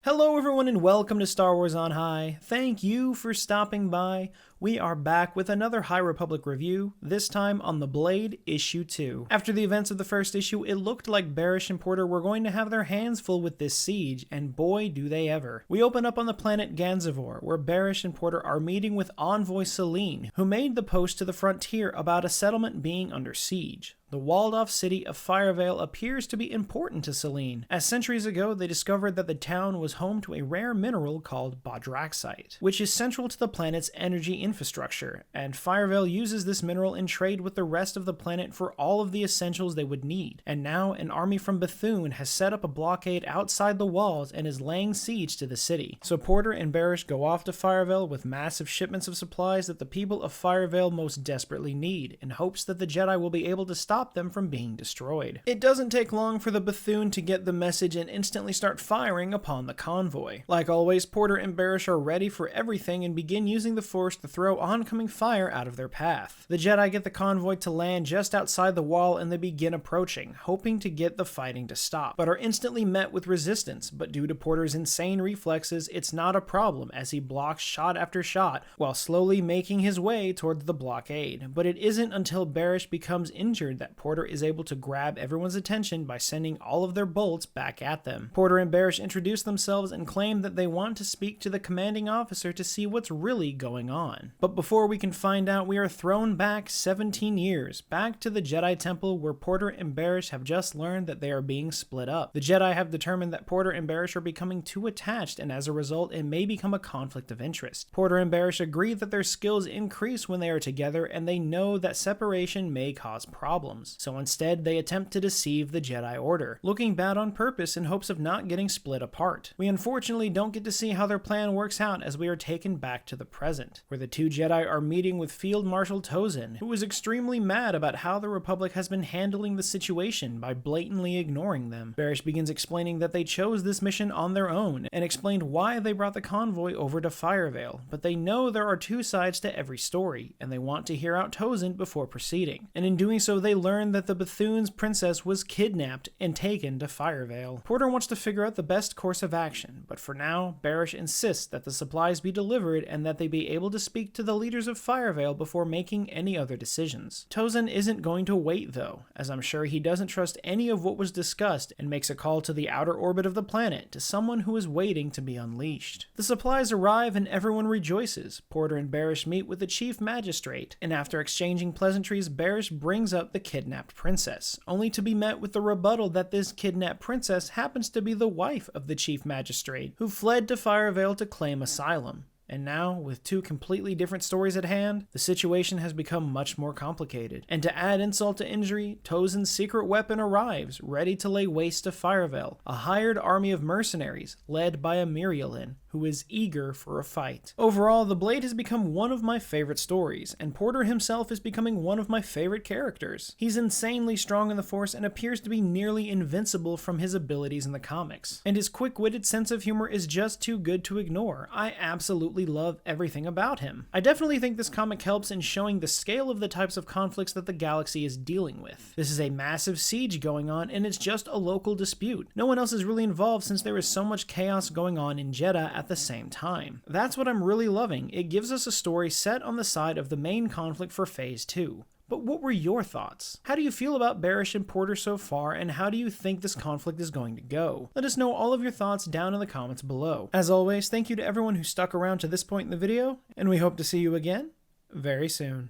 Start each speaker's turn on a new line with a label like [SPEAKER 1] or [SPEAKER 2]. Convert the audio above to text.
[SPEAKER 1] Hello everyone and welcome to Star Wars on High. Thank you for stopping by. We are back with another High Republic review, this time on The Blade Issue 2. After the events of the first issue, it looked like Barish and Porter were going to have their hands full with this siege, and boy do they ever. We open up on the planet Ganzivore, where Barish and Porter are meeting with Envoy Celine, who made the post to the frontier about a settlement being under siege. The walled-off city of Firevale appears to be important to Celine, as centuries ago they discovered that the town was home to a rare mineral called Bodraxite, which is central to the planet's energy infrastructure, and Firevale uses this mineral in trade with the rest of the planet for all of the essentials they would need. And now an army from Bethune has set up a blockade outside the walls and is laying siege to the city. So Porter and Barish go off to Firevale with massive shipments of supplies that the people of Firevale most desperately need, in hopes that the Jedi will be able to stop them from being destroyed. It doesn't take long for the Bethune to get the message and instantly start firing upon the convoy. Like always, Porter and Barish are ready for everything and begin using the Force to throw oncoming fire out of their path. The Jedi get the convoy to land just outside the wall and they begin approaching, hoping to get the fighting to stop, but are instantly met with resistance. But due to Porter's insane reflexes, it's not a problem as he blocks shot after shot while slowly making his way towards the blockade. But it isn't until Barish becomes injured that Porter is able to grab everyone's attention by sending all of their bolts back at them. Porter and Barish introduce themselves and claim that they want to speak to the commanding officer to see what's really going on. But before we can find out, we are thrown back 17 years, back to the Jedi Temple where Porter and Barish have just learned that they are being split up. The Jedi have determined that Porter and Barish are becoming too attached, and as a result it may become a conflict of interest. Porter and Barish agree that their skills increase when they are together, and they know that separation may cause problems. So instead, they attempt to deceive the Jedi Order, looking bad on purpose in hopes of not getting split apart. We unfortunately don't get to see how their plan works out as we are taken back to the present, where the two Jedi are meeting with Field Marshal Tozin, who is extremely mad about how the Republic has been handling the situation by blatantly ignoring them. Barish begins explaining that they chose this mission on their own, and explained why they brought the convoy over to Firevale, but they know there are two sides to every story, and they want to hear out Tozin before proceeding. And in doing so, they learn that the Bethune's princess was kidnapped and taken to Firevale. Porter wants to figure out the best course of action, but for now, Barish insists that the supplies be delivered and that they be able to speak to the leaders of Firevale before making any other decisions. Tozin isn't going to wait though, as I'm sure he doesn't trust any of what was discussed and makes a call to the outer orbit of the planet to someone who is waiting to be unleashed. The supplies arrive and everyone rejoices. Porter and Barish meet with the chief magistrate, and after exchanging pleasantries, Barish brings up the kidnapped princess, only to be met with the rebuttal that this kidnapped princess happens to be the wife of the chief magistrate, who fled to Firevale to claim asylum. And now, with two completely different stories at hand, the situation has become much more complicated. And to add insult to injury, Tozin's secret weapon arrives, ready to lay waste to Firevale, a hired army of mercenaries, led by a Mirielin, who is eager for a fight. Overall, The Blade has become one of my favorite stories, and Porter himself is becoming one of my favorite characters. He's insanely strong in the Force and appears to be nearly invincible from his abilities in the comics. And his quick-witted sense of humor is just too good to ignore. I absolutely love everything about him. I definitely think this comic helps in showing the scale of the types of conflicts that the galaxy is dealing with. This is a massive siege going on, and it's just a local dispute. No one else is really involved since there is so much chaos going on in Jeddah at the same time. That's what I'm really loving. It gives us a story set on the side of the main conflict for Phase 2. But what were your thoughts? How do you feel about Barish and Porter so far, and how do you think this conflict is going to go? Let us know all of your thoughts down in the comments below. As always, thank you to everyone who stuck around to this point in the video, and we hope to see you again very soon.